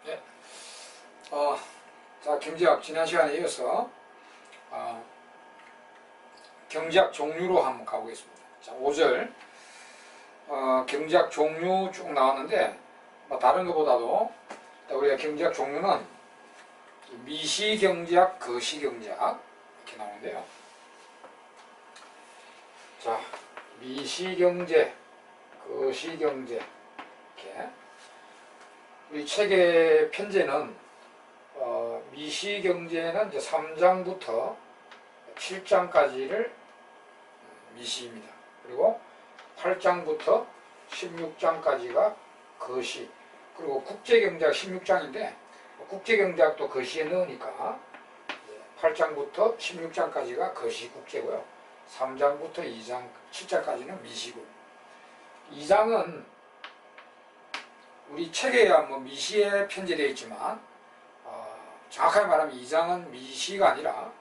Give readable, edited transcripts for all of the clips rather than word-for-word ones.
예. 자, 경제학 지난 시간에 이어서 경제학 종류로 한번 가보겠습니다. 자, 5절 경제학 종류 쭉 나왔는데 다른 것보다도 우리가 경제학 종류는 미시경제학, 거시경제학 이렇게 나오는데요. 자, 미시경제, 거시경제 이렇게 우리 책의 편제는 미시경제는 이제 3장부터 7장까지를 미시입니다. 그리고 8장부터 16장까지가 거시. 그리고 국제경제학 16장인데 국제경제학도 거시에 넣으니까 8장부터 16장까지가 거시 국제고요. 3장부터 2장, 7장까지는 미시고. 2장은 우리 책에야 미시에 편제되어 있지만 정확하게 말하면 2장은 미시가 아니라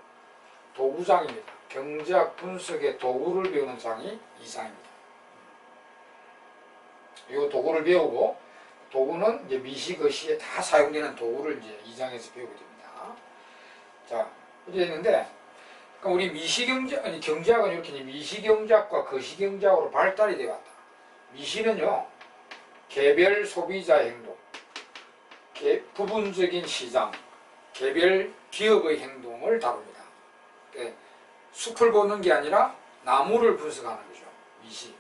도구장입니다. 경제학 분석의 도구를 배우는 장이 2장입니다. 이 도구를 배우고 도구는 이제 미시, 거시에 다 사용되는 도구를 이제 2장에서 배우게 됩니다. 자, 이제 있는데 우리 경제학은 이렇게 미시경제학과 거시경제학으로 발달이 되어 왔다. 미시는요, 개별 소비자 행동, 부분적인 시장, 개별 기업의 행동을 다룹니다. 숲을 보는 게 아니라 나무를 분석하는 거죠. 미시.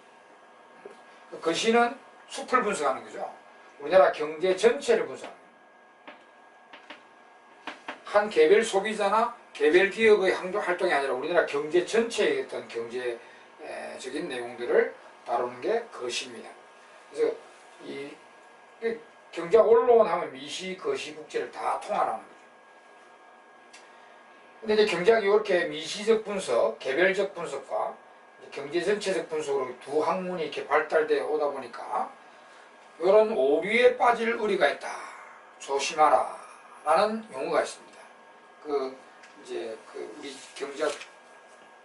거시는 숲을 분석하는 거죠. 우리나라 경제 전체를 분석하는 거예요. 한 개별 소비자나 개별 기업의 활동이 아니라 우리나라 경제 전체의 어떤 경제적인 내용들을 다루는 게 거시입니다. 그래서 이 경제학 원론 하면 미시, 거시, 국제를 다 통할하는 거죠. 근데 이제 경제학이 이렇게 미시적 분석, 개별적 분석과 경제 전체적 분석으로 두 학문이 이렇게 발달되어 오다 보니까 이런 오류에 빠질 우려가 있다. 조심하라. 라는 용어가 있습니다. 우리 경제학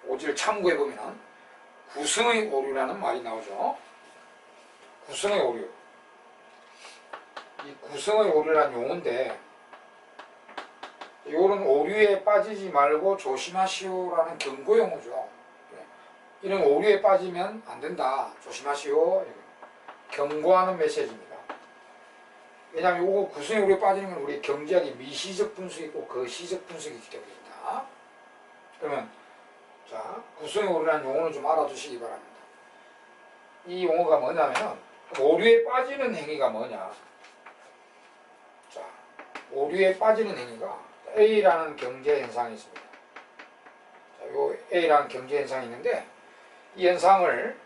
5절 참고해 보면 구성의 오류라는 말이 나오죠. 구성의 오류. 이 구성의 오류라는 용어인데 이런 오류에 빠지지 말고 조심하시오라는 경고 용어죠. 이런 오류에 빠지면 안 된다. 조심하시오. 경고하는 메시지입니다. 왜냐하면 이거 구성의 오류에 빠지는 건 우리 경제학이 미시적 분석이 있고 거시적 분석이 있기 때문입니다. 그러면 자, 구성의 오류라는 용어는 좀 알아두시기 바랍니다. 이 용어가 뭐냐면 오류에 빠지는 행위가 뭐냐. 자, 오류에 빠지는 행위가 A라는 경제 현상이 있습니다. 자, 요 A라는 경제 현상이 있는데 이 현상을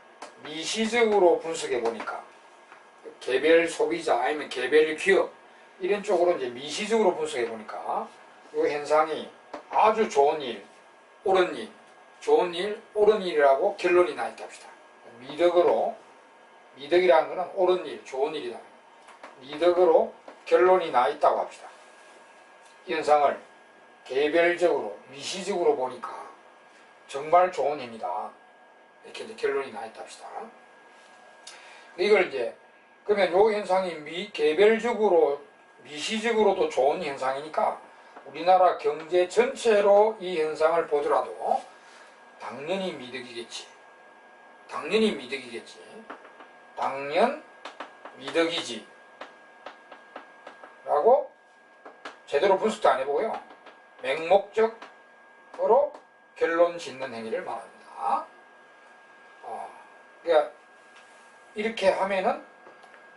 미시적으로 분석해 보니까 개별 소비자 아니면 개별 기업 이런 쪽으로 이제 미시적으로 분석해 보니까 이 현상이 아주 좋은 일, 옳은 일, 좋은 일, 옳은 일이라고 결론이 나 있다 합시다. 미덕이라는 것은 옳은 일, 좋은 일이다. 미덕으로 결론이 나 있다고 합시다. 이 현상을 개별적으로, 미시적으로 보니까 정말 좋은 힘이다. 이렇게 이제 결론이 나 있다 합시다. 이걸 이제, 그러면 이 현상이 개별적으로, 미시적으로도 좋은 현상이니까 우리나라 경제 전체로 이 현상을 보더라도 당연히 미덕이겠지. 당연 미덕이지. 라고 제대로 분석도 안 해보고요. 맹목적으로 결론 짓는 행위를 말합니다. 그러니까 이렇게 하면은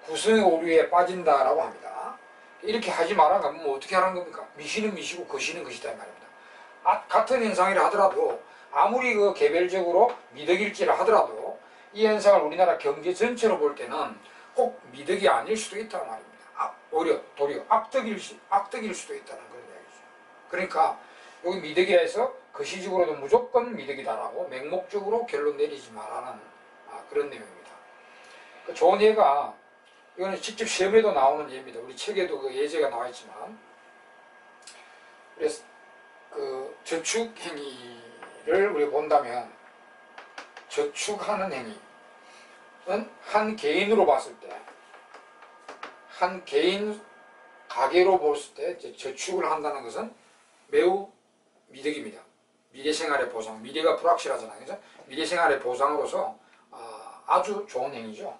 구성의 오류에 빠진다라고 합니다. 이렇게 하지 말라면 어떻게 하라는 겁니까? 미시는 미시고 거시는 거시다 이 말입니다. 같은 현상이라 하더라도 아무리 개별적으로 미덕일지라 하더라도 이 현상을 우리나라 경제 전체로 볼 때는 꼭 미덕이 아닐 수도 있다는 말입니다. 오히려 도리어 악덕일 수도 있다는 그런 이야기죠. 그러니까 여기 미덕이라 해서 거시적으로도 무조건 미덕이다라고 맹목적으로 결론 내리지 말라는 그런 내용입니다. 좋은 예가 이거는 직접 시험에도 나오는 예입니다. 우리 책에도 그 예제가 나와 있지만 그래서 저축 행위를 우리가 본다면 저축하는 행위는 한 개인으로 봤을 때 한 개인 가계로 봤을 때 이제 저축을 한다는 것은 매우 미덕입니다. 미래생활의 보상, 미래가 불확실하잖아요. 그래서 미래생활의 보상으로서 아주 좋은 행위죠.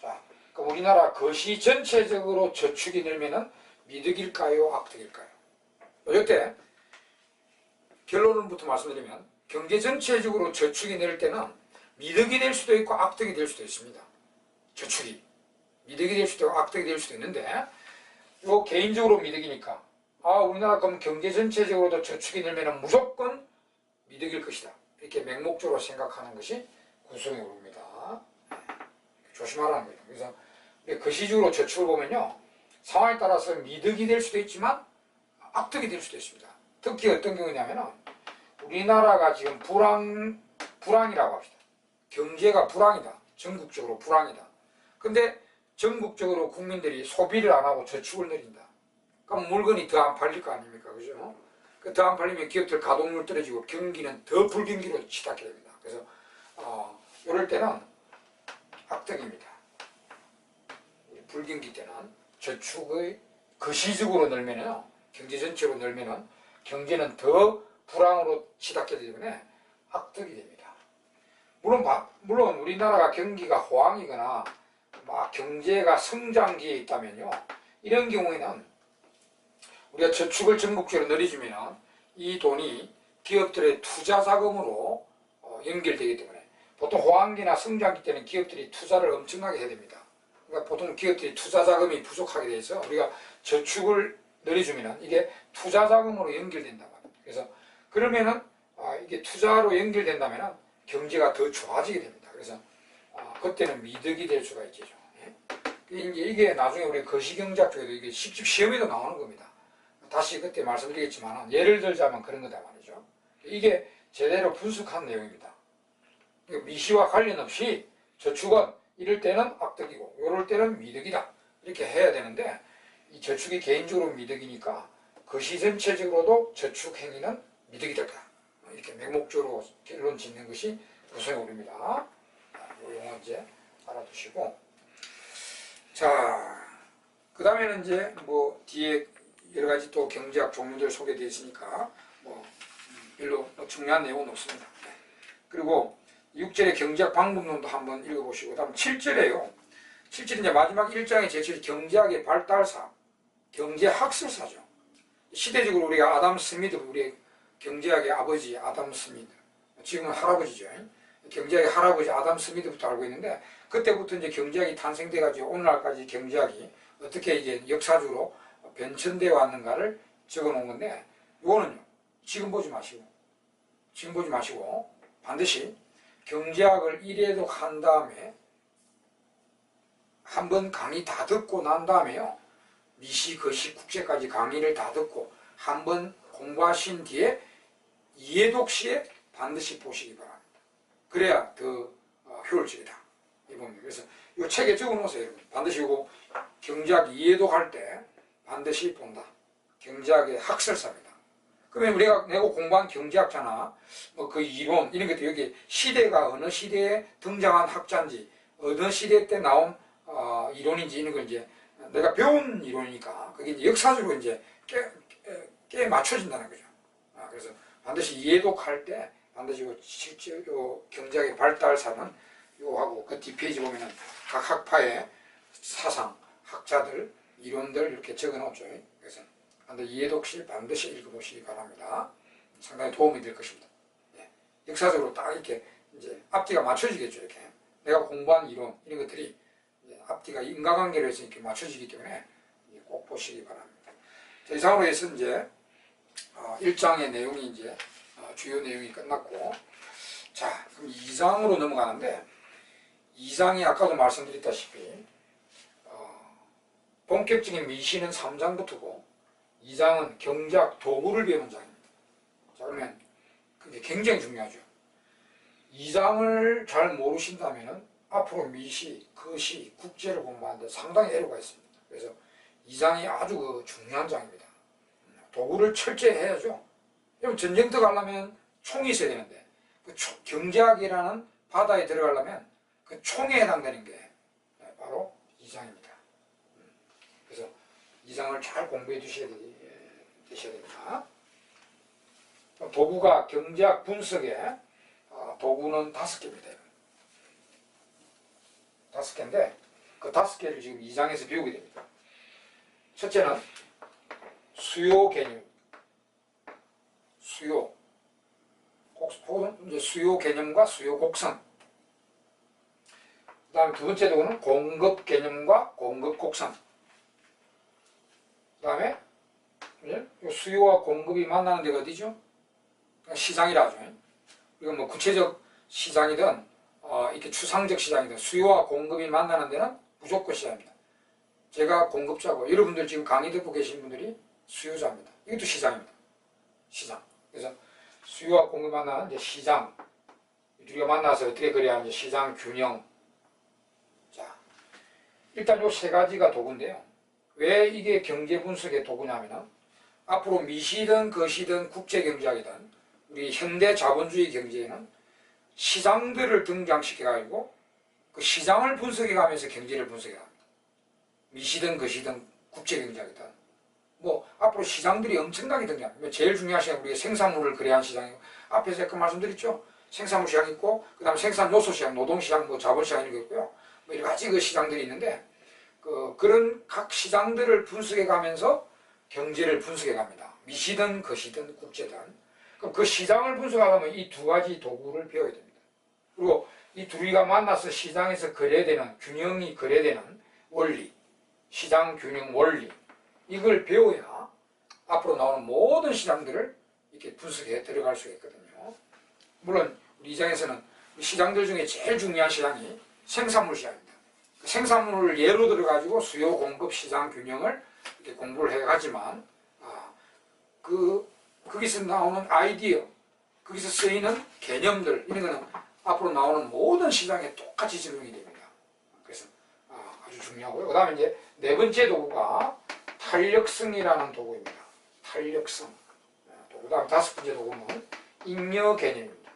자, 그럼 우리나라 거시 전체적으로 저축이 늘면은 미덕일까요, 악덕일까요? 이때 결론부터 말씀드리면 경제 전체적으로 저축이 늘 때는 미덕이 될 수도 있고 악덕이 될 수도 있습니다. 저축이 미덕이 될 수도 있고 악덕이 될 수도 있는데 요 개인적으로 미덕이니까 우리나라 그럼 경제 전체적으로도 저축이 늘면 무조건 미덕일 것이다. 이렇게 맹목적으로 생각하는 것이 구성의 오류입니다. 조심하라는 거예요. 그래서 거시적으로 저축을 보면요. 상황에 따라서 미덕이 될 수도 있지만 악덕이 될 수도 있습니다. 특히 어떤 경우냐면은 우리나라가 지금 불황이라고 합시다. 경제가 불황이다. 전국적으로 불황이다. 근데 전국적으로 국민들이 소비를 안 하고 저축을 늘린다. 그럼 물건이 더 안 팔릴 거 아닙니까? 그죠? 더 안 팔리면 기업들 가동률 떨어지고 경기는 더 불경기로 치닫게 됩니다. 그래서 이럴 때는 악덕입니다. 불경기 때는 저축의 거시적으로 늘면요. 경제 전체로 늘면은 경제는 더 불황으로 치닫게 되기 때문에 악덕이 됩니다. 물론 우리나라가 경기가 호황이거나 막 경제가 성장기에 있다면요. 이런 경우에는 우리가 저축을 전국적으로 늘려주면 이 돈이 기업들의 투자 자금으로 연결되기 때문에 보통 호황기나 성장기 때는 기업들이 투자를 엄청나게 해야 됩니다. 그러니까 보통 기업들이 투자 자금이 부족하게 돼서 우리가 저축을 늘려주면 이게 투자 자금으로 연결된단 말이에요. 그래서 그러면은 이게 투자로 연결된다면은 경제가 더 좋아지게 됩니다. 그래서 그때는 미덕이 될 수가 있겠죠. 이게 나중에 우리 거시경제학 쪽에도 이게 직접 시험에도 나오는 겁니다. 다시 그때 말씀드리겠지만 예를 들자면 그런 거다 말이죠. 이게 제대로 분석한 내용입니다. 미시와 관련 없이 저축은 이럴 때는 악덕이고 이럴 때는 미덕이다. 이렇게 해야 되는데 이 저축이 개인적으로 미덕이니까 거시 전체적으로도 저축 행위는 미덕이 될까. 이렇게 맹목적으로 결론 짓는 것이 구성의 오류입니다. 이 용어 이제 알아두시고. 자, 그 다음에는 이제 뒤에 여러 가지 또 경제학 종류들 소개되어 있으니까 별로 중요한 내용은 없습니다. 그리고 6절의 경제학 방법론도 한번 읽어보시고, 다음 7절에요. 7절 이제 마지막 1장의 제출이 경제학의 발달사, 경제학설사죠. 시대적으로 우리가 아담 스미드, 우리 경제학의 아버지 아담 스미드, 지금은 할아버지죠. 경제학의 할아버지 아담 스미드부터 알고 있는데 그때부터 이제 경제학이 탄생돼가지고 오늘날까지 경제학이 어떻게 이제 역사적으로 변천되어 왔는가를 적어 놓은 건데 이거는요. 지금 보지 마시고 반드시 경제학을 1회독 한 다음에 한번 강의 다 듣고 난 다음에요. 미시, 거시, 국제까지 강의를 다 듣고 한번 공부하신 뒤에 2회독 시에 반드시 보시기 바랍니다. 그래야 더 효율적이다. 그래서 이 책에 적어 놓으세요. 여러분. 반드시 이거 경제학 2회독 할 때 반드시 본다. 경제학의 학설사입니다. 그러면 내가 공부한 경제학자나 그 이론 이런 것도 여기 시대가 어느 시대에 등장한 학자인지 어느 시대 때 나온 이론인지 이런 걸 이제 내가 배운 이론이니까 그게 이제 역사적으로 이제 꽤 맞춰진다는 거죠. 그래서 반드시 이해독할 때 반드시 실제 경제학의 발달사는 요하고 그 뒷페이지 보면은 각 학파의 사상, 학자들, 이론들 이렇게 적어 놓죠. 그래서 이해독 시 반드시 읽어보시기 바랍니다. 상당히 도움이 될 것입니다. 역사적으로 딱 이렇게 이제 앞뒤가 맞춰지겠죠. 이렇게 내가 공부한 이론 이런 것들이 앞뒤가 인과관계로 해서 이렇게 맞춰지기 때문에 꼭 보시기 바랍니다. 자, 이상으로 해서 이제 1장의 내용이 이제 주요 내용이 끝났고, 자 그럼 2장으로 넘어가는데 2장이 아까도 말씀드렸다시피 본격적인 미시는 3장부터고 2장은 경제학 도구를 배우는 장입니다. 자 그러면 그게 굉장히 중요하죠. 2장을 잘 모르신다면 앞으로 미시, 거시, 국제를 공부하는데 상당히 애로가 있습니다. 그래서 2장이 아주 중요한 장입니다. 도구를 철저히 해야죠. 여러분 전쟁터 가려면 총이 있어야 되는데 그 경제학이라는 바다에 들어가려면 그 총에 해당되는 게 바로 2장입니다. 그래서 이상을 잘 공부해 되셔야 됩니다. 도구가 경제학 분석에 도구는 5개입니다. 5개인데 그 5개를 지금 2장에서 배우게 됩니다. 첫째는 수요 개념, 수요 개념과 수요 곡선. 그 다음에 두 번째 도구는 공급 개념과 공급 곡선. 그 다음에 수요와 공급이 만나는 데가 어디죠? 시장이라 하죠. 이건 뭐 구체적 시장이든 이렇게 추상적 시장이든 수요와 공급이 만나는 데는 무조건 시장입니다. 제가 공급자고 여러분들 지금 강의 듣고 계신 분들이 수요자입니다. 이것도 시장입니다. 시장. 그래서 수요와 공급이 만나는 이제 시장. 우리가 만나서 어떻게 그래야 이제 시장 균형. 자, 일단 요 세 가지가 도구인데요. 왜 이게 경제 분석의 도구냐면은 앞으로 미시든 거시든 국제경제학이든 우리 현대 자본주의 경제에는 시장들을 등장시켜가지고 그 시장을 분석해가면서 경제를 분석해갑니다. 미시든 거시든 국제경제학이든 뭐 앞으로 시장들이 엄청나게 등장합니다. 제일 중요한 시장 우리가 생산물을 거래한 시장이고 앞에서 그 말씀드렸죠. 생산물 시장 있고 그 다음에 생산 요소 시장, 노동 시장, 뭐 자본 시장 이런 거 있고요. 뭐 여러 가지 그 시장들이 있는데 그런 각 시장들을 분석해가면서 경제를 분석해갑니다. 미시든 거시든 국제든. 그럼 그 시장을 분석하려면 이 두 가지 도구를 배워야 됩니다. 그리고 이 둘이가 만나서 시장에서 거래되는 균형이 거래되는 원리, 시장 균형 원리 이걸 배워야 앞으로 나오는 모든 시장들을 이렇게 분석해 들어갈 수가 있거든요. 물론 우리 시장에서는 시장들 중에 제일 중요한 시장이 생산물 시장입니다. 생산물을 예로 들어가지고 수요 공급 시장 균형을 이렇게 공부를 해가지만 거기서 나오는 아이디어, 거기서 쓰이는 개념들 이런 거는 앞으로 나오는 모든 시장에 똑같이 적용이 됩니다. 그래서 아주 중요하고요. 그 다음에 이제 네 번째 도구가 탄력성이라는 도구입니다. 탄력성. 그 다음 다섯 번째 도구는 잉여 개념입니다.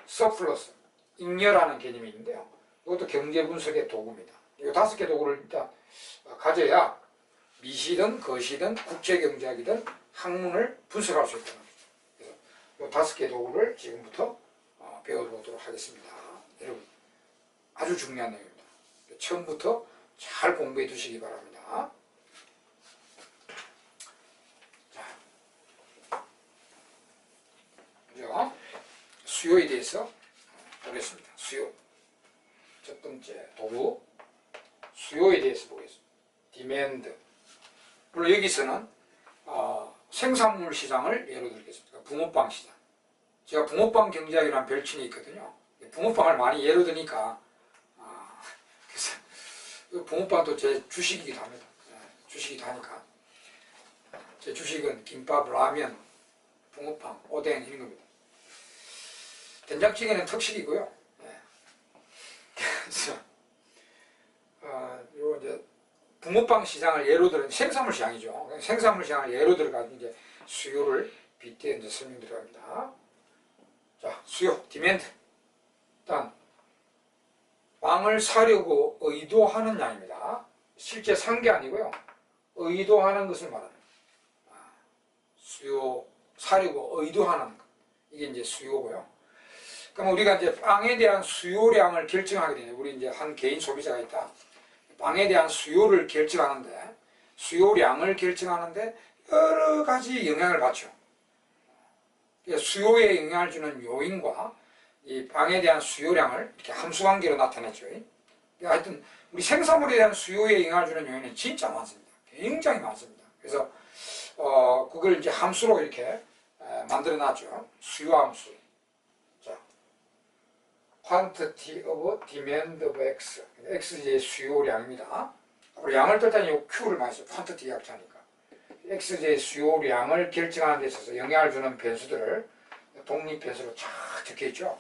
서플러스, 잉여라는 개념이 있는데요. 이것도 경제 분석의 도구입니다. 이 5개 도구를 일단 가져야 미시든 거시든 국제경제학이든 학문을 분석할 수 있다. 그래서 이 5개 도구를 지금부터 배워보도록 하겠습니다. 여러분 아주 중요한 내용입니다. 처음부터 잘 공부해 두시기 바랍니다. 자, 먼저 수요에 대해서 보겠습니다. 수요. 첫 번째 도구 수요에 대해서 보겠습니다. 디맨드. 물론 여기서는 생산물 시장을 예로 들겠습니다. 붕어빵 시장. 제가 붕어빵 경제학이라는 별칭이 있거든요. 붕어빵을 많이 예로 드니까 그래서 붕어빵도 제 주식이기도 합니다. 주식이기도 하니까 제 주식은 김밥, 라면, 붕어빵, 오뎅 이런 겁니다. 된장찌개는 특식이고요. 그래서 요 이제 붕어빵 시장을 예로 들어 생산물 시장이죠. 생산물 시장을 예로 들어가지고 이제 수요를 빗대어 이제 설명 들어갑니다. 자, 수요, 디맨드. 일단 빵을 사려고 의도하는 양입니다. 실제 산 게 아니고요. 의도하는 것을 말합니다. 수요, 사려고 의도하는 것. 이게 이제 수요고요. 그럼 우리가 이제 빵에 대한 수요량을 결정하게 되네요. 우리 이제 한 개인 소비자가 있다. 빵에 대한 수요를 결정하는데, 수요량을 결정하는데 여러 가지 영향을 받죠. 수요에 영향을 주는 요인과 이 빵에 대한 수요량을 이렇게 함수관계로 나타냈죠. 하여튼 우리 생산물에 대한 수요에 영향을 주는 요인은 진짜 많습니다. 굉장히 많습니다. 그래서 그걸 이제 함수로 이렇게 만들어 놨죠. 수요 함수. 자, quantity of demand of x. x의 수요량입니다. 앞으로 양을 뜰 때는 이 q를 많이 써요. quantity 약자니까. x의 수요량을 결정하는 데 있어서 영향을 주는 변수들을 독립 변수로 쫙 적혀 있죠.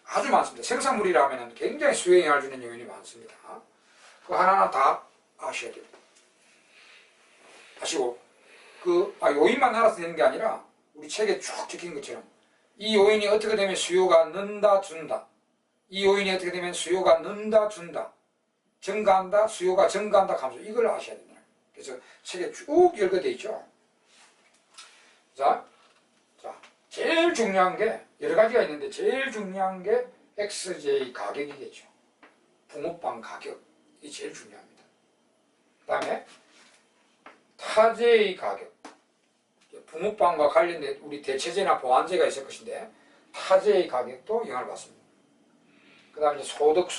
아주 많습니다. 생산물이라면 굉장히 수요에 영향을 주는 요인이 많습니다. 그 하나하나 다 아셔야 됩니다. 아시고 요인만 알아서 되는 게 아니라 우리 책에 쭉 적힌 것처럼 이 요인이 어떻게 되면 수요가 는다 준다, 이 요인이 어떻게 되면 수요가 는다 준다, 증가한다, 수요가 증가한다 감소. 이걸 아셔야 된다. 그래서 책에 쭉 열거되어 있죠. 자, 제일 중요한 게 여러 가지가 있는데 제일 중요한 게 XJ 가격이겠죠. 붕어빵 가격이 제일 중요합니다. 그 다음에 타제의 가격. 붕어빵과 관련된 우리 대체제나 보완제가 있을 것인데 타제의 가격도 영향을 받습니다. 그 다음에 소득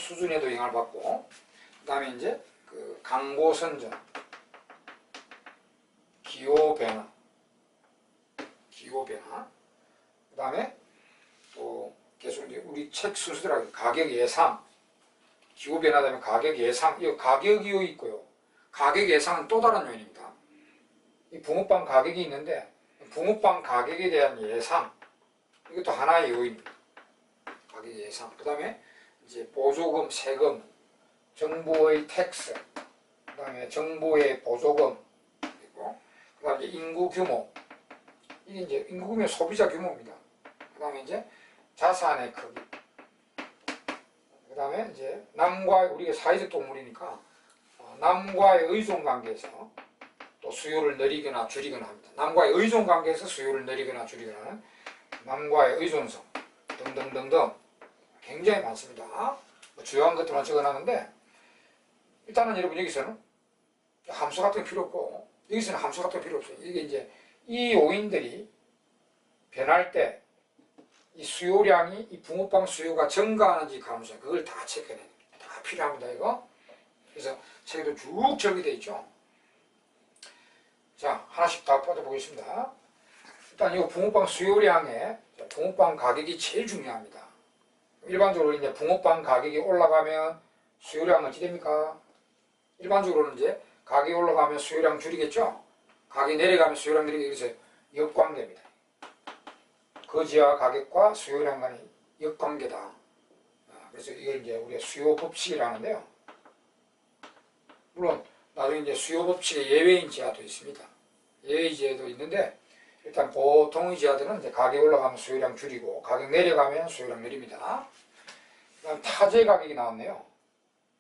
수준에도 영향을 받고, 그 다음에 이제 그 광고 선전, 기호 변화, 그 다음에 또 계속 이제 우리 책 순서대로 가격 예상, 기호 변화되면 가격 예상, 이 가격 이유 있고요. 가격 예상은 또 다른 요인입니다. 이 붕어빵 가격이 있는데 붕어빵 가격에 대한 예상, 이것도 하나의 요인입니다. 가격 예상. 그 다음에 이제 보조금, 세금, 정부의 텍스, 그 다음에 정부의 보조금, 그리고 그 다음에 인구 규모, 이게 이제 인구 규모 소비자 규모입니다. 그 다음에 이제 자산의 크기, 그 다음에 이제 남과 우리가 사회적 동물이니까 남과의 의존 관계에서 또 수요를 늘리거나 줄이거나 합니다. 남과의 의존 관계에서 수요를 늘리거나 줄이거나 하는 남과의 의존성 등등등등 굉장히 많습니다. 주요한 것들만 적어놨는데 일단은 여러분 여기서는 함수 같은 거 필요 없고 여기서는 함수 같은 거 필요 없어요. 이게 이제 이 요인들이 변할 때 이 수요량이 이 붕어빵 수요가 증가하는지 감소하는지 그걸 다 체크해야 됩니다. 다 필요합니다. 이거. 그래서 책에도 쭉 적용되어 있죠. 자, 하나씩 다 빠져보겠습니다. 일단 이 붕어빵 수요량에 붕어빵 가격이 제일 중요합니다. 일반적으로 이제 붕어빵 가격이 올라가면 수요량은 어찌 됩니까? 일반적으로는 이제 가격이 올라가면 수요량 줄이겠죠? 가격이 내려가면 수요량 늘리게. 그래서 역관계입니다. 거지와 가격과 수요량 간의 역관계다. 그래서 이걸 이제 우리가 수요 법칙이라고 하는데요. 물론 나중에 이제 수요 법칙의 예외인 지하도 있습니다. 예외 지하도 있는데 일단 보통의 지하들은 이제 가격이 올라가면 수요량 줄이고 가격 내려가면 수요량 늘립니다. 그다음 타제 가격이 나왔네요.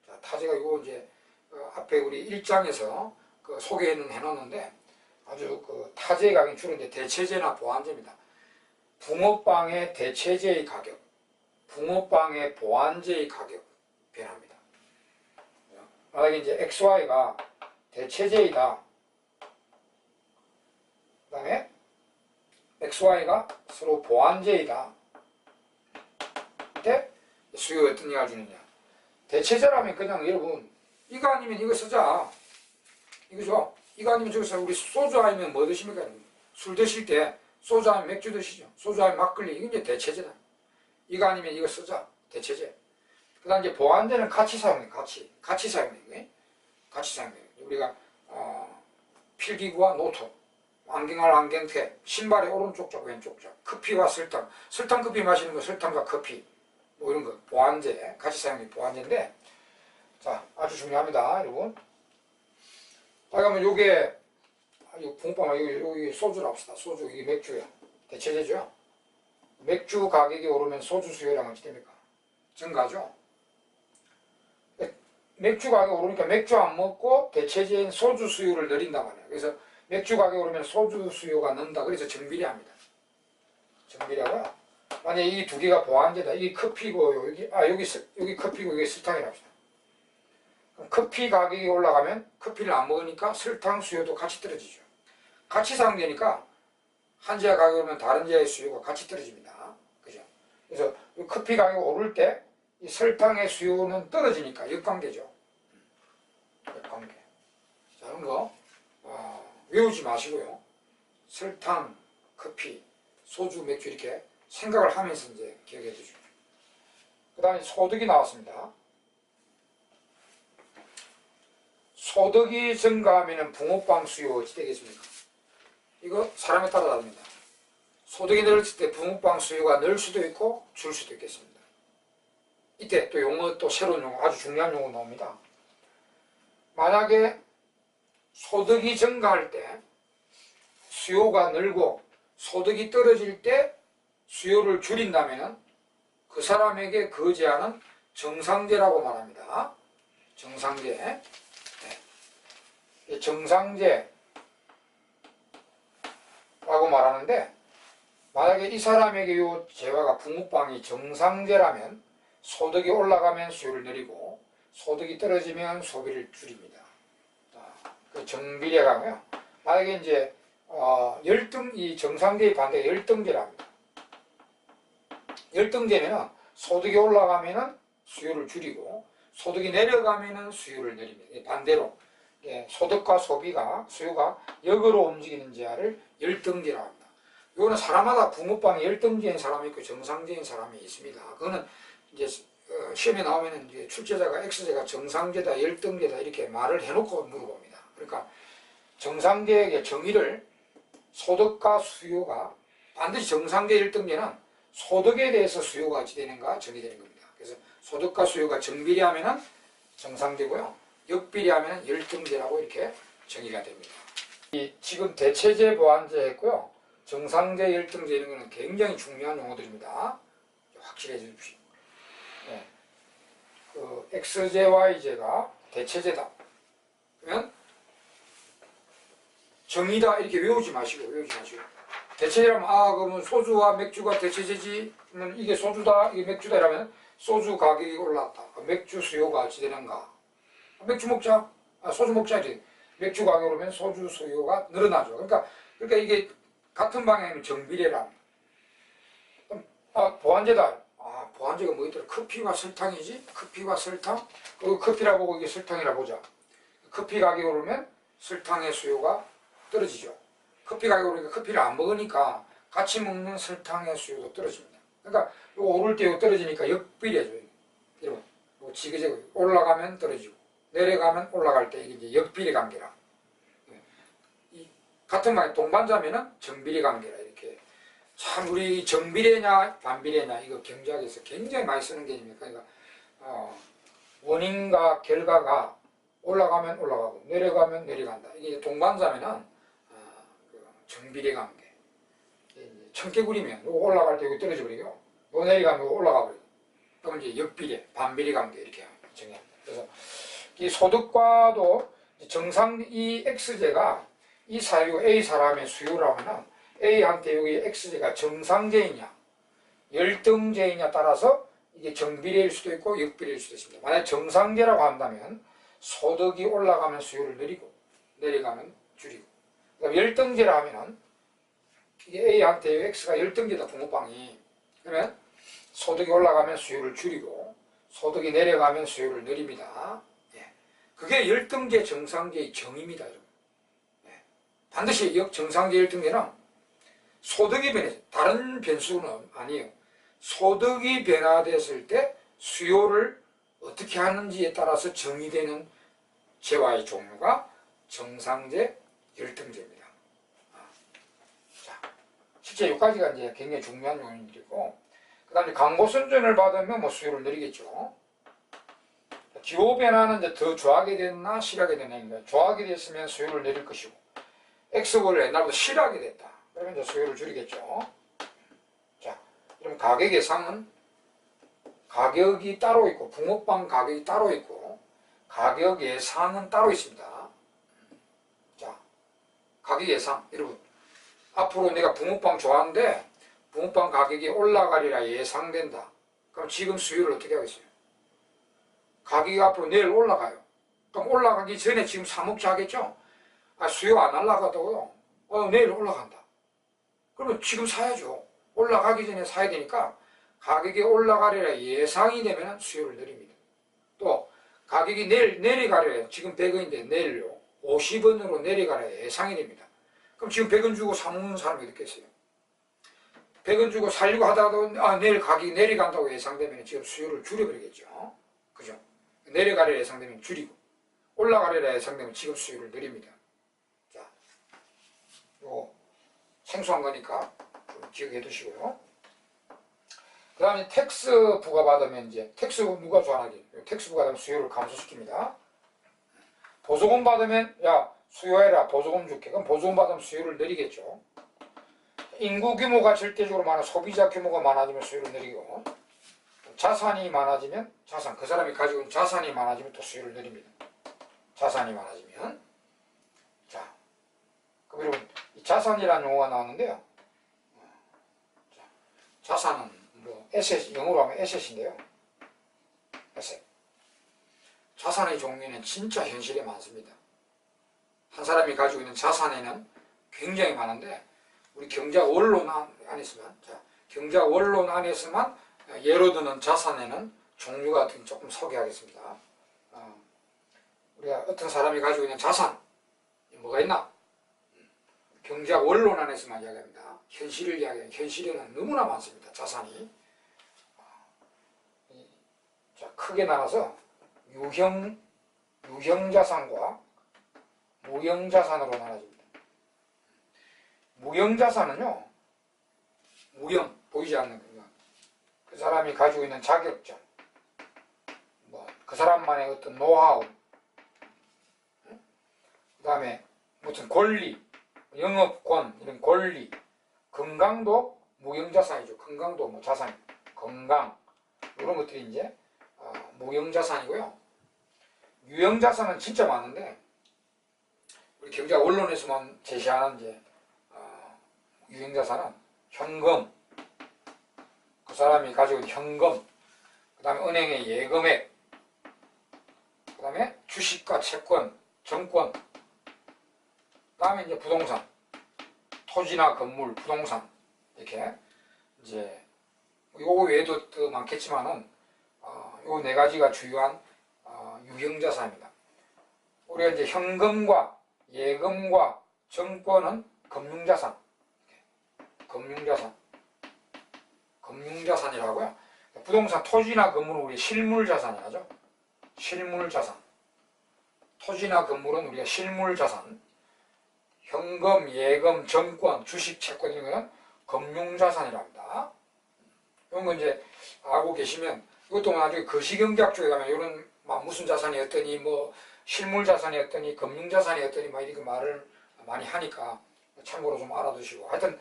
자, 타제가 이거 이제 앞에 우리 1장에서 그 소개는 해놓는데 아주 그 타제 가격이 주로 이제 대체제나 보완제입니다. 붕어빵의 대체제의 가격, 붕어빵의 보완제의 가격 변합니다. 만약에 이제 XY가 대체제이다. 그 다음에 XY가 서로 보완제이다. 그때 수요가 어떤 영향을 주느냐. 대체제라면 그냥 여러분 이거 아니면 이거 쓰자. 이거죠. 이거 아니면 저기서 우리 소주 아니면 뭐 드십니까? 술 드실 때 소주 아니면 맥주 드시죠. 소주 아니면 막걸리. 이게 이제 대체제다. 이거 아니면 이거 쓰자. 대체제. 그 다음 이제 보완제는 같이 사용해요. 같이 사용해요. 같이 사용해요. 우리가 필기구와 노트, 안경알 안경테, 신발의 오른쪽 쪽 왼쪽 쪽, 커피와 설탕, 설탕 커피 마시는 거 설탕과 커피 뭐 이런 거 보완제 같이 사용해요. 보완제인데 자 아주 중요합니다. 여러분. 자 그러면 요게 붕어빵 여기 소주를 합시다. 소주 이게 맥주야. 대체제죠. 맥주 가격이 오르면 소주 수요량은 어찌 됩니까? 증가죠. 맥주 가격이 오르니까 맥주 안 먹고 대체제인 소주 수요를 늘린단 말이에요. 그래서 맥주 가격이 오르면 소주 수요가 는다. 그래서 정비례합니다. 정비례하고요. 만약에 이 두 개가 보완제다. 이게 커피고 여기 커피고 여기 설탕이랍시다. 그럼 커피 가격이 올라가면 커피를 안 먹으니까 설탕 수요도 같이 떨어지죠. 같이 사용되니까 한 지하 가격이 오르면 다른 지하의 수요가 같이 떨어집니다. 그죠? 그래서 커피 가격이 오를 때 이 설탕의 수요는 떨어지니까 역관계죠. 역관계. 자, 이런 거 외우지 마시고요. 설탕, 커피, 소주, 맥주 이렇게 생각을 하면서 이제 기억해 두십시오. 그 다음에 소득이 나왔습니다. 소득이 증가하면 붕어빵 수요 어찌 되겠습니까? 이거 사람에 따라 다릅니다. 소득이 늘었을 때 붕어빵 수요가 늘 수도 있고 줄 수도 있겠습니다. 이때 또 용어 또 새로운 용어 아주 중요한 용어 나옵니다. 만약에 소득이 증가할 때 수요가 늘고 소득이 떨어질 때 수요를 줄인다면 그 사람에게 거지하는 정상제라고 말합니다. 정상제. 네. 정상제라고 말하는데, 만약에 이 사람에게 이 재화가 붕어빵이 정상제라면 소득이 올라가면 수요를 내리고 소득이 떨어지면 소비를 줄입니다. 그 정비례가고요. 만약에 이제 이 정상제의 반대가 열등제랍니다. 열등제면은 소득이 올라가면은 수요를 줄이고 소득이 내려가면은 수요를 내립니다. 반대로 소득과 수요가 역으로 움직이는 제화를 열등제라고 합니다. 이거는 사람마다 붕어빵이 열등제인 사람이 있고 정상제인 사람이 있습니다. 그거는 이제 시험에 나오면은 이제 출제자가 X제가 정상제다, 열등제다 이렇게 말을 해놓고 물어봅니다. 그러니까 정상제의 정의를 소득과 수요가 반드시 정상제 열등제는 소득에 대해서 수요가 지되는가 정의되는 겁니다. 그래서 소득과 수요가 정비례하면은 정상제고요. 역비례하면은 열등제라고 이렇게 정의가 됩니다. 지금 대체제, 보완제 했고요. 정상제, 열등제 이런 거는 굉장히 중요한 용어들입니다. 확실해 주십시오. 네. 그 X제, Y제가 대체제다. 그러면 정의다 이렇게 외우지 마시고. 대체제라면 그러면 소주와 맥주가 대체제지. 그러면 이게 소주다, 이게 맥주다 이러면 소주 가격이 올랐다. 맥주 수요가 지되는가? 맥주 먹자. 소주 먹자 이제. 맥주 가격이 오르면 소주 수요가 늘어나죠. 그러니까 이게 같은 방향이면 정비례라. 보완제다. 보완제가 뭐 있더라? 커피와 설탕이지? 커피와 설탕? 그 커피라 보고 이게 설탕이라 보자. 커피 가격이 오르면 설탕의 수요가 떨어지죠. 커피 가격이 오르니까 커피를 안 먹으니까 같이 먹는 설탕의 수요도 떨어집니다. 그러니까 이거 오를 때 이거 떨어지니까 역비례죠. 여러분, 지그재그 올라가면 떨어지고 내려가면 올라갈 때 이게 이제 역비례 관계라. 같은 방에 동반자면은 정비례 관계라 이렇게. 참 우리 정비례냐 반비례냐 이거 경제학에서 굉장히 많이 쓰는 개념이에요. 그러니까 원인과 결과가 올라가면 올라가고 내려가면 내려간다. 이게 동반자면은 정비례 관계. 청개구리면 이거 올라갈 때 여기 떨어져 버리고 이거 내려가면 이거 올라가 버리고. 그럼 이제 역비례, 반비례 관계 이렇게 정의합니다. 그래서 이 소득과도 이 X제가 이 사유 A 사람의 수요라면은 A한테 여기 X제가 정상제이냐 열등제이냐 따라서 이게 정비례일 수도 있고 역비례일 수도 있습니다. 만약 정상제라고 한다면 소득이 올라가면 수요를 늘리고 내려가면 줄이고, 그다음 열등제라 하면은 이게 A한테 X가 열등제다 붕어빵이. 그러면 소득이 올라가면 수요를 줄이고 소득이 내려가면 수요를 늘립니다. 그게 열등제 정상제의 정의입니다. 여러분. 반드시 정상제 열등제는 소득이 변해, 다른 변수는 아니에요. 소득이 변화됐을 때 수요를 어떻게 하는지에 따라서 정의되는 재화의 종류가 정상제, 열등제입니다. 자, 실제 여기까지가 이제 굉장히 중요한 요인들이고, 그 다음에 강보선전을 받으면 뭐 수요를 늘리겠죠. 기호 변화는 이제 더 좋아하게 됐나 싫어하게 됐나. 좋아하게 됐으면 수요를 내릴 것이고, X를 옛날보다 싫어하게 됐다. 그러면 이제 수요를 줄이겠죠. 자, 그럼 가격 예상은 가격이 따로 있고, 붕어빵 가격이 따로 있고, 가격 예상은 따로 있습니다. 자, 가격 예상. 여러분, 앞으로 내가 붕어빵 좋아하는데, 붕어빵 가격이 올라가리라 예상된다. 그럼 지금 수요를 어떻게 하겠어요? 가격이 앞으로 내일 올라가요. 그럼 올라가기 전에 지금 사 먹자 하겠죠? 수요 안 올라가다고요? 내일 올라간다. 그러면 지금 사야죠. 올라가기 전에 사야 되니까 가격이 올라가리라 예상이 되면 수요를 늘립니다. 또 가격이 내일 내려가려 지금 100원인데 내일요 50원으로 내려가려 예상이 됩니다. 그럼 지금 100원 주고 사 먹는 사람이 어떻겠어요? 100원 주고 살려고 하다가도 내일 가격이 내려간다고 예상되면 지금 수요를 줄여버리겠죠. 그죠? 내려가려 예상되면 줄이고 올라가려 예상되면 지금 수요를 늘립니다. 자, 요 생소한 거니까 좀 기억해 두시고요. 그 다음에 텍스 부과받으면 이제 텍스 누가 좋아하지? 텍스 부과받으면 수요를 감소시킵니다. 보조금 받으면 수요해라 보조금 줄게. 그럼 보조금 받으면 수요를 늘리겠죠. 인구 규모가 절대적으로 많아 소비자 규모가 많아지면 수요를 늘리고, 자산이 많아지면 그 사람이 가지고 있는 자산이 많아지면 또 수요를 늘립니다. 자산이 많아지면. 자, 그럼 여러분 이 자산이라는 용어가 나오는데요. 자, 자산은 뭐 에셋, 영어로 하면 에셋인데요. 에셋. 자산의 종류는 진짜 현실에 많습니다. 한 사람이 가지고 있는 자산에는 굉장히 많은데 우리 경제학 원론 안에서만, 자, 경제학 원론 안에서만 예로 드는 자산에는 종류가 조금 소개하겠습니다. 우리가 어떤 사람이 가지고 있는 자산 뭐가 있나? 경제학 원론 안에서만 이야기합니다. 현실을 이야기하면 현실에는 너무나 많습니다. 자산이. 자, 크게 나눠서 유형자산과 무형자산으로 나눠집니다. 무형자산은요, 무형, 보이지 않는 거. 그 사람이 가지고 있는 자격증, 뭐, 그 사람만의 어떤 노하우, 그 다음에 무슨 권리, 영업권, 이런 권리, 건강도 무형자산이죠. 건강도 뭐 자산, 건강, 이런 것들이 이제 무형자산이고요. 유형자산은 진짜 많은데, 우리 경제학 원론에서만 제시하는 이제 유형자산은 현금, 그 사람이 가지고 있는 현금, 그 다음에 은행의 예금액, 그 다음에 주식과 채권, 정권, 그 다음에 이제 부동산, 토지나 건물, 부동산, 이렇게 이제 요거 외에도 더 많겠지만은 요 네 가지가 주요한 유형자산입니다. 우리가 이제 현금과 예금과 정권은 금융자산, 금융자산이라고요. 부동산, 토지나 건물은 우리 실물자산이라죠. 실물자산. 토지나 건물은 우리가 실물자산. 현금, 예금, 정권, 주식, 채권 이런 거는 금융자산이랍니다. 이런 거 이제 알고 계시면 이것도 나중에 거시경제학 쪽에 가면 이런 무슨 자산이었더니 뭐 실물자산이었더니 금융자산이었더니 막 이렇게 말을 많이 하니까 참고로 좀 알아두시고, 하여튼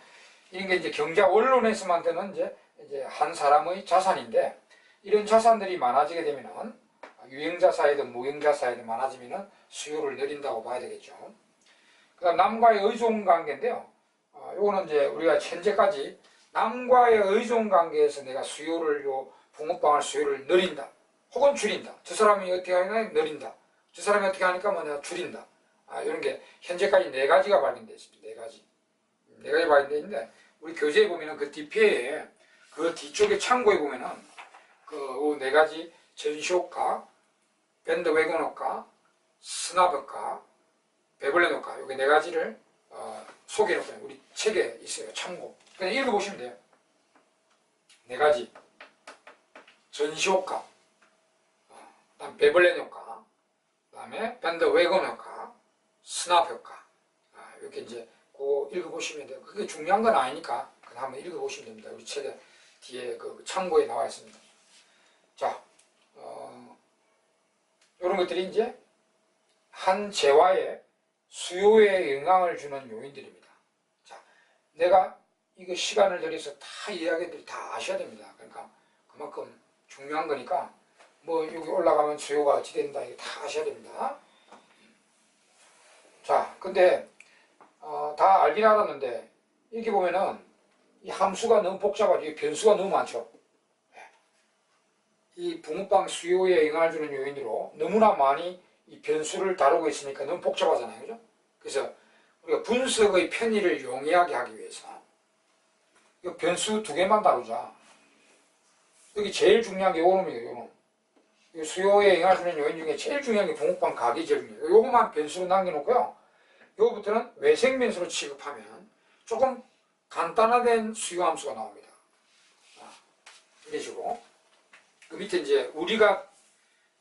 이런 게 이제 경제학 원론에서만 드는 이제 한 사람의 자산인데, 이런 자산들이 많아지게 되면은 유형자산이든 무형자산이든 많아지면은 수요를 늘린다고 봐야 되겠죠. 그다음 남과의 의존 관계인데요. 요거는 이제 우리가 현재까지 남과의 의존 관계에서 내가 수요를 붕어빵할 수요를 늘린다, 혹은 줄인다. 저 사람이 어떻게 하니까 늘린다. 저 사람이 어떻게 하니까 뭐 내가 줄인다. 이런 게 현재까지 네 가지가 발견되어 있습니다. 네 가지 발견되어 있는데, 우리 교재에 보면은 그 뒷표에 그 뒤쪽에 참고에 보면은 그 네 가지 전시효과, 밴드웨건 효과, 스납 효과, 베벌렌 효과, 요게 네 가지를 소개해 놓고요. 우리 책에 있어요. 참고. 그냥 읽어보시면 돼요. 네 가지. 전시효과, 그다음 베벌렌 효과, 그다음에 밴드웨건 효과, 스납 효과. 이렇게 이제 그거 읽어보시면 돼요. 그게 중요한 건 아니니까 그냥 한번 읽어보시면 됩니다. 우리 책에 뒤에 그 참고에 나와 있습니다. 자, 이런 것들이 이제 한 재화에 수요에 영향을 주는 요인들입니다. 자, 내가 이거 시간을 들여서 다 이야기들이 다 아셔야 됩니다. 그러니까 그만큼 중요한 거니까 뭐 여기 올라가면 수요가 어찌 된다 이거 다 아셔야 됩니다. 자, 근데 다 알긴 알았는데 이렇게 보면은 이 함수가 너무 복잡하죠. 변수가 너무 많죠. 이 붕어빵 수요에 영향을 주는 요인으로 너무나 많이 이 변수를 다루고 있으니까 너무 복잡하잖아요. 그죠? 그래서 우리가 분석의 편의를 용이하게 하기 위해서 이 변수 두 개만 다루자. 여기 제일 중요한 게 요놈이에요. 요놈. 수요에 영향을 주는 요인 중에 제일 중요한 게 붕어빵 가격 제일입니다. 요것만 변수로 남겨놓고요. 요거부터는 외생 변수로 취급하면 조금 간단화된 수요 함수가 나옵니다. 이런 식으로. 그 밑에 이제 우리가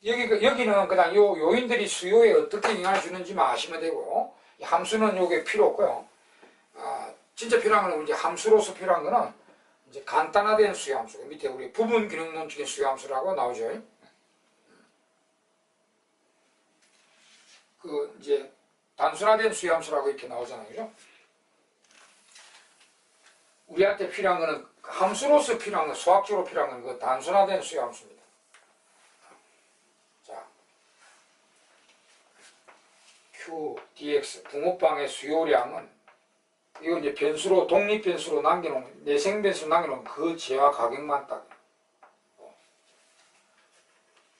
여기는 그냥 요 요인들이 수요에 어떻게 영향을 주는지만 아시면 되고, 이 함수는 요게 필요 없고요. 진짜 필요한 건 이제 함수로서 필요한 거는 이제 간단화된 수요 함수. 그 밑에 우리 부분 기능론적인 수요 함수라고 나오죠. 그 이제 단순화된 수요 함수라고 이렇게 나오잖아요. 그죠? 우리한테 필요한 거는 함수로서 필요한 건, 수학적으로 필요한 건 그 단순화된 수요함수입니다. 자, Q, dx, 붕어빵의 수요량은, 이거 이제 변수로, 독립변수로 남겨놓은, 내생변수로 남겨놓은 그 재화 가격만 딱.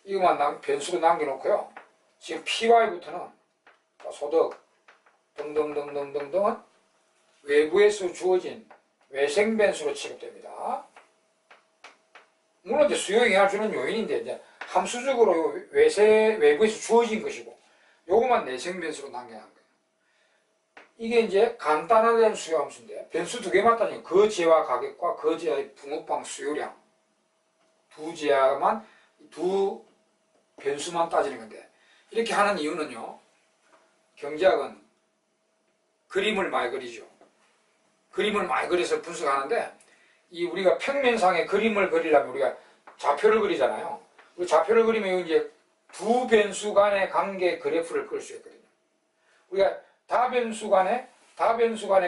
이거만 변수로 남겨놓고요. 지금 PY부터는 소득, 등등등등등등은 외부에서 주어진 외생변수로 취급됩니다. 물론 이제 수요 영향을 주는 요인인데, 이제 함수적으로 외부에서 주어진 것이고, 요것만 내생변수로 남겨놓은 거예요. 이게 이제 간단화된 수요 함수인데, 변수 두 개만 따지면 그 재화 가격과 그 재화의 붕어빵 수요량, 두 변수만 따지는 건데, 이렇게 하는 이유는요, 경제학은 그림을 많이 그리죠. 그림을 많이 그려서 분석하는데, 이 우리가 평면상에 그림을 그리려면 우리가 좌표를 그리잖아요. 우리 좌표를 그리면 이제 두 변수 간의 관계 그래프를 그릴 수 있거든요. 우리가 다변수 간의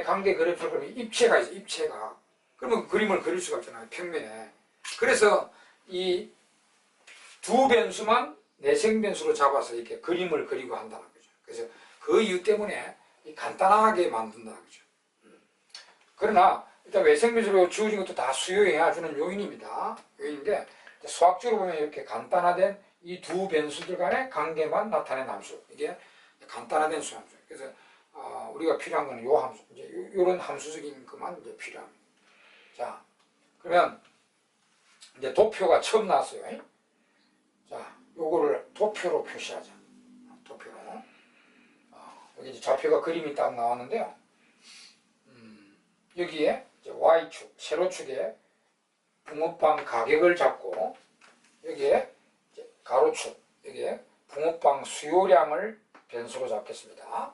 관계 그래프를 그리면 입체가 있어요. 입체가. 그러면 그림을 그릴 수가 없잖아요. 평면에. 그래서 이 두 변수만 내생변수로 잡아서 이렇게 그림을 그리고 한다는 거죠. 그래서 그 이유 때문에 간단하게 만든다는 거죠. 그러나 일단 외생변수로 주어진 것도 다 수요 영향을 주는 요인입니다. 요인인데 수학적으로 보면 이렇게 간단화된 이 두 변수들 간의 관계만 나타낸 함수. 이게 간단화된 수함수. 그래서 우리가 필요한 거는 요 함수, 이제 요런 함수적인 것만 이제 필요합니다. 자, 그러면 이제 도표가 처음 나왔어요. 자, 요거를 도표로 표시하자. 도표로. 여기 이제 좌표가 그림이 딱 나왔는데요. 여기에 이제 Y축, 세로축에 붕어빵 가격을 잡고, 여기에 이제 가로축, 여기에 붕어빵 수요량을 변수로 잡겠습니다.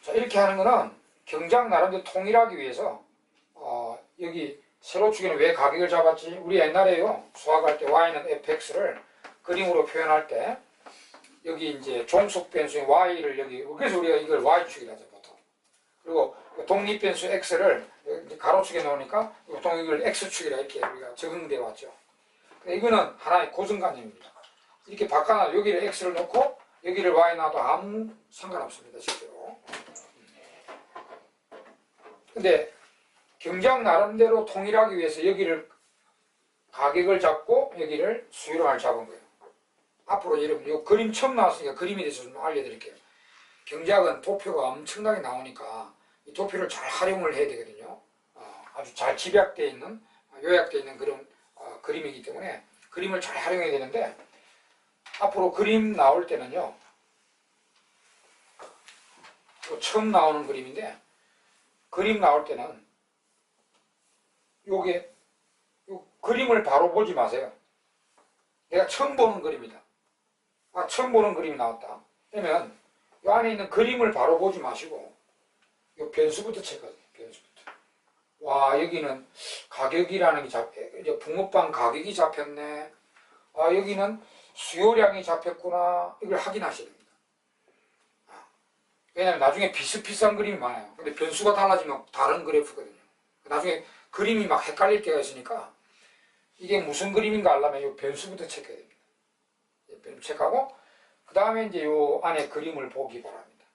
자, 이렇게 하는 거는 경제학 나름대로 통일하기 위해서, 여기 세로축에는 왜 가격을 잡았지? 우리 옛날에요, 수학할 때 y는 fx를 그림으로 표현할 때, 여기 이제 종속 변수인 y를 여기, 그래서 우리가 이걸 y축이라 하죠, 보통. 그리고 독립변수 x를 가로축에 넣으니까 보통 이걸 x축이라 이렇게 우리가 적응되어 왔죠. 이거는 하나의 고정관념입니다. 이렇게 바꿔놔, 여기를 x를 넣고 여기를 y 놔도 아무 상관없습니다, 실제로. 근데 경제학 나름대로 통일하기 위해서 여기를 가격을 잡고 여기를 수요량을 잡은 거예요. 앞으로 여러분 이 그림 처음 나왔으니까 그림에 대해서 좀 알려드릴게요. 경제학은 도표가 엄청나게 나오니까 이 도표를 잘 활용을 해야 되거든요. 아주 잘 집약되어 있는, 요약되어 있는 그런 그림이기 때문에 그림을 잘 활용해야 되는데, 앞으로 그림 나올 때는요, 처음 나오는 그림인데, 그림 나올 때는 요게 요 그림을 바로 보지 마세요. 내가 처음 보는 그림이다. 처음 보는 그림이 나왔다. 그러면 요 안에 있는 그림을 바로 보지 마시고 요 변수부터 체크하세요. 변수부터. 와, 여기는 가격이라는 게 이제 붕어빵 가격이 잡혔네. 여기는 수요량이 잡혔구나. 이걸 확인하셔야 됩니다. 왜냐하면 나중에 비슷비슷한 그림이 많아요. 근데 변수가 달라지면 다른 그래프거든요. 나중에 그림이 막 헷갈릴 때가 있으니까 이게 무슨 그림인가 알려면 이 변수부터 체크해야 됩니다. 변수 체크하고 그 다음에 이제 요 안에 그림을 보기 바랍니다.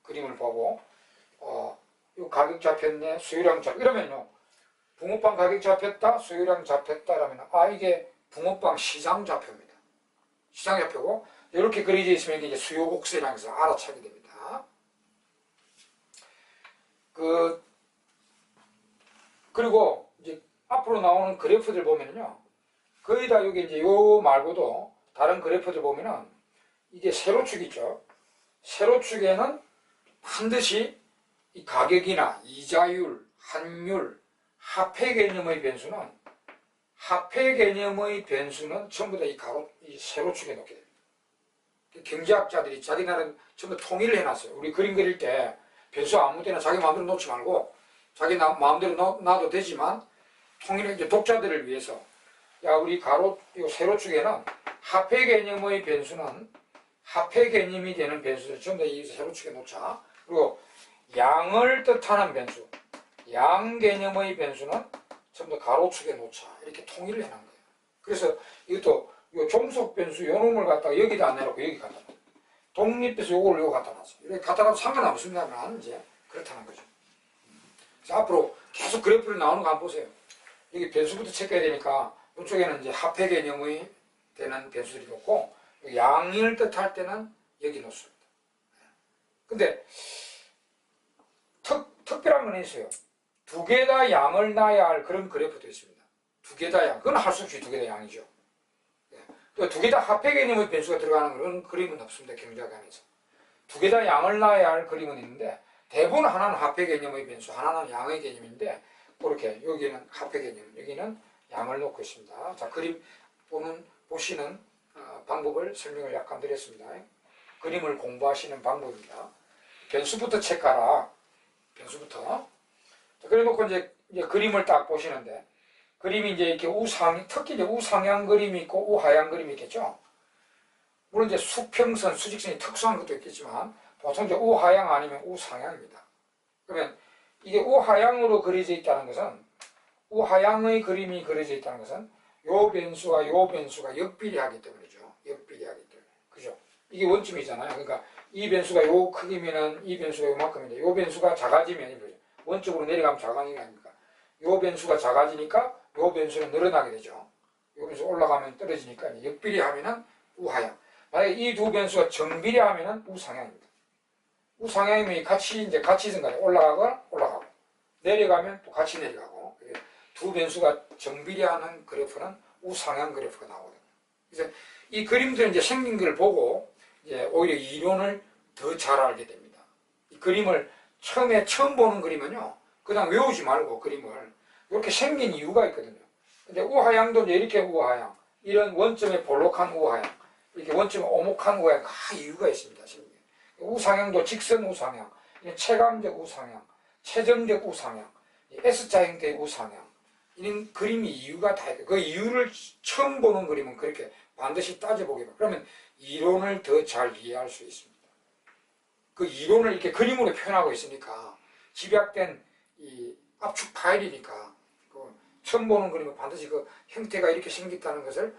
그림을 보고 요 가격 잡혔네, 수요량 잡혔, 이러면요, 붕어빵 가격 잡혔다, 수요량 잡혔다, 라면 이게 붕어빵 시장 좌표입니다. 시장 좌표고, 이렇게 그려져 있으면 이제 수요 곡선이라고 해서 알아차게 됩니다. 그리고 이제 앞으로 나오는 그래프들 보면요, 거의 다 여기 이제 요 말고도 다른 그래프들 보면은 이게 세로축 있죠. 세로축에는 반드시 이 가격이나 이자율, 환율, 화폐 개념의 변수는 전부 다 이 세로축에 넣게 됩니다. 경제학자들이 자기 나름 전부 통일을 해놨어요. 우리 그림 그릴 때 변수 아무 데나 자기 마음대로 놓지 말고 자기 마음대로 놔도 되지만 통일을 이제 독자들을 위해서 우리 이 세로축에는 화폐 개념의 변수는 화폐 개념이 되는 변수를 전부 다 이 세로축에 놓자. 그리고 양을 뜻하는 변수, 양 개념의 변수는 전부 다 가로축에 놓자 이렇게 통일을 해놓은 거예요. 그래서 이것도 요 종속 변수 요 놈을 갖다가 여기다 안 내놓고 여기 갖다 놔. 독립해서 요거를 요거 갖다 놨어. 이렇게 갖다 놔도 상관없습니다만 이제 그렇다는 거죠. 자, 앞으로 계속 그래프를 나오는 거 한번 보세요. 여기 변수부터 체크해야 되니까 이쪽에는 이제 합해 개념의 되는 변수들이 놓고 양을 뜻할 때는 여기 놓습니다. 근데 특별한 건 있어요. 두 개 다 양을 놔야 할 그런 그래프도 있습니다. 두 개 다 양, 그건 할 수 없이 두 개 다 양이죠. 또 두 개 다 합해 개념의 변수가 들어가는 그런 그림은 없습니다. 경작안에서. 두 개 다 양을 놔야 할 그림은 있는데 대부분 하나는 합해 개념의 변수, 하나는 양의 개념인데 그렇게 여기는 합해 개념, 여기는 양을 놓고 있습니다. 자, 그림 보시는 방법을 설명을 약간 드렸습니다. 그림을 공부하시는 방법입니다. 변수부터 체크하라. 변수부터. 자, 그래 놓고 이제 그림을 딱 보시는데 그림이 이제 이렇게 특히 이제 우상향 그림이 있고 우하향 그림이 있겠죠. 물론 이제 수평선, 수직선이 특수한 것도 있겠지만 보통 이제 우하향 아니면 우상향입니다. 그러면 이게 우하향으로 그려져 있다는 것은 우하향의 그림이 그려져 있다는 것은 요 변수가 역비례하기 때문이죠. 역비례하기 때문에. 그죠? 이게 원점이잖아요. 그러니까 이 변수가 요 크기면은 이 변수가 요만큼인데 요 변수가 작아지면 이거죠. 원점으로 내려가면 작아지는 게 아닙니까? 요 변수가 작아지니까 요 변수는 늘어나게 되죠. 요 변수 올라가면 떨어지니까 역비례하면은 우하향. 만약에 이 두 변수가 정비례하면은 우상향입니다. 우상향이면 같이 있는 거예요. 올라가고 내려가면 또 같이 내려가고. 두 변수가 정비례하는 그래프는 우상향 그래프가 나오거든요. 그래서 이 그림들은 이제 생긴 걸 보고 이제 오히려 이론을 더 잘 알게 됩니다. 이 그림을 처음 보는 그림은요, 그냥 외우지 말고 그림을 이렇게 생긴 이유가 있거든요. 근데 우하향도 이제 이렇게 우하향, 이런 원점에 볼록한 우하향, 이렇게 원점에 오목한 우하향 다 이유가 있습니다. 우상향도 직선 우상향, 체감적 우상향, 최정적 우상향, S자 형태의 우상향, 이런 그림이 이유가 다 있어요. 그 이유를 처음 보는 그림은 그렇게 반드시 따져보게 돼요. 그러면 이론을 더 잘 이해할 수 있습니다. 그 이론을 이렇게 그림으로 표현하고 있으니까 집약된 이 압축 파일이니까 처음 보는 그림은 반드시 그 형태가 이렇게 생겼다는 것을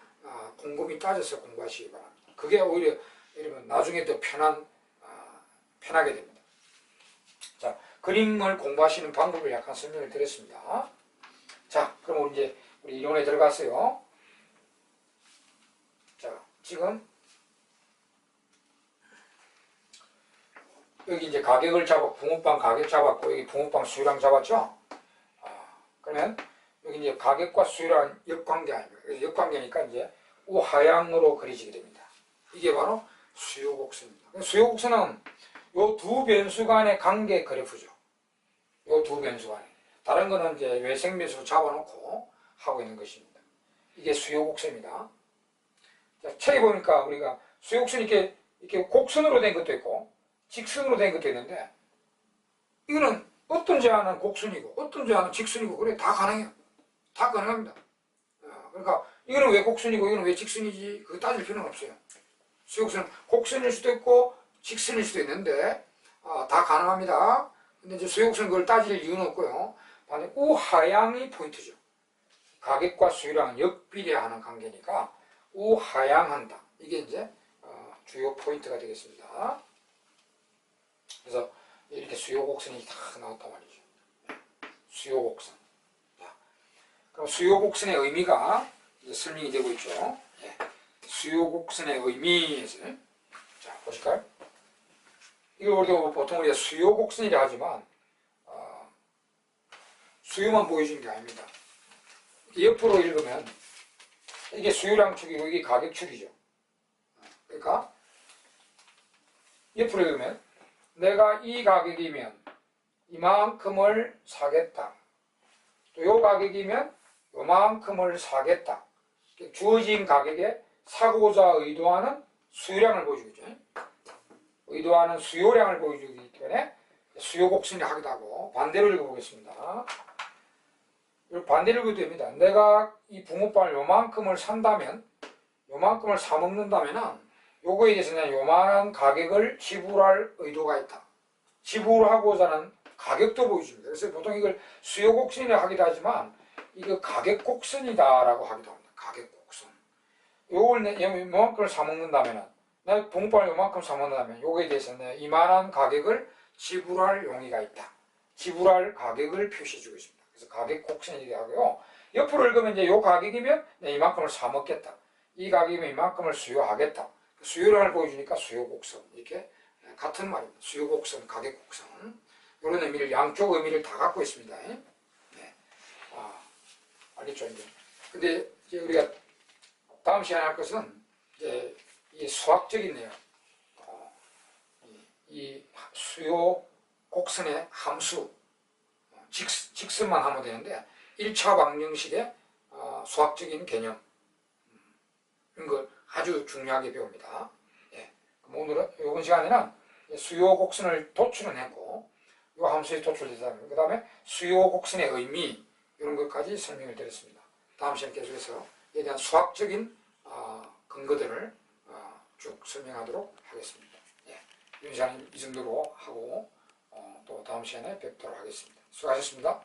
곰곰이 따져서 공부하시기 바랍니다. 그게 오히려 여러분 나중에 더 편하게 됩니다. 자, 그림을 공부하시는 방법을 약간 설명을 드렸습니다. 자, 그럼 우리 이론에 들어갔어요. 자, 지금 여기 이제 가격을 붕어빵 가격 잡았고 여기 붕어빵 수요량 잡았죠. 그러면 여기 이제 가격과 수요량 역관계 아닙니까? 그래서 역관계니까 이제 우하향으로 그려지게 됩니다. 이게 바로 수요곡선입니다. 수요곡선은 요 두 변수 간의 관계 그래프죠. 요 두 변수 간에. 다른 거는 이제 외생 변수로 잡아놓고 하고 있는 것입니다. 이게 수요곡선입니다. 자, 책에 보니까 우리가 수요곡선이 이렇게 곡선으로 된 것도 있고 직선으로 된 것도 있는데 이거는 어떤 제한은 곡선이고 어떤 제한은 직선이고 그래 다 가능해요. 다 가능합니다. 그러니까 이거는 왜 곡선이고 이거는 왜 직선이지 그거 따질 필요는 없어요. 수요곡선은 곡선일 수도 있고 직선일 수도 있는데 다 가능합니다. 근데 이제 수요곡선 그걸 따질 이유는 없고요. 반면 우하향이 포인트죠. 가격과 수요량 역비례하는 관계니까 우하향한다. 이게 이제 주요 포인트가 되겠습니다. 그래서 이렇게 수요곡선이 다 나왔단 말이죠. 수요곡선. 그럼 수요곡선의 의미가 이제 설명이 되고 있죠. 수요곡선의 의미에서 자 보실까요? 이걸 우리가 보통 수요곡선이라 하지만 수요만 보여주는 게 아닙니다. 옆으로 읽으면 이게 수요량 축이고 이게 가격 축이죠. 그러니까 옆으로 읽으면 내가 이 가격이면 이만큼을 사겠다. 또 요 가격이면 요만큼을 사겠다. 주어진 가격에 사고자 의도하는 수요량을 보여주죠. 의도하는 수요량을 보여주기 때문에 수요곡선이 하기도 하고 반대로 읽어보겠습니다. 반대로 읽어도 됩니다. 내가 이 붕어빵을 요만큼을 산다면 요만큼을 사먹는다면은 요거에 대해서는 요만한 가격을 지불할 의도가 있다. 지불하고자 하는 가격도 보여줍니다. 그래서 보통 이걸 수요 곡선이라고 하기도 하지만 이거 가격 곡선이다라고 하기도 합니다. 가격 곡선. 요걸 이만큼을 사먹는다면은 내가 붕어빵을 이만큼 사먹는다면 요거에 대해서 내가 이만한 가격을 지불할 용의가 있다. 지불할 가격을 표시해주고 있습니다. 그래서 가격 곡선이라고 하고요. 옆으로 읽으면 이제 요 가격이면 내가 이만큼을 사먹겠다. 이 가격이면 이만큼을 수요하겠다. 수요량을 보여주니까 수요 곡선 이렇게 같은 말입니다. 수요 곡선, 가격 곡선 이런 의미를 양쪽 의미를 다 갖고 있습니다. 네. 알겠죠 이제. 근데 이제 우리가 다음 시간에 할 것은 이제 이 수학적인 내용, 이 수요 곡선의 함수, 직선만 하면 되는데 1차 방정식의 수학적인 개념 이런 걸 아주 중요하게 배웁니다. 예. 그럼 오늘은 이번 시간에는 수요 곡선을 도출은 했고 이 함수에 도출되다면 그 다음에 수요 곡선의 의미 이런 것까지 설명을 드렸습니다. 다음 시간에 계속해서 이에 대한 수학적인 근거들을 쭉 설명하도록 하겠습니다. 예. 이번 시간은 이 정도로 하고 또 다음 시간에 뵙도록 하겠습니다. 수고하셨습니다.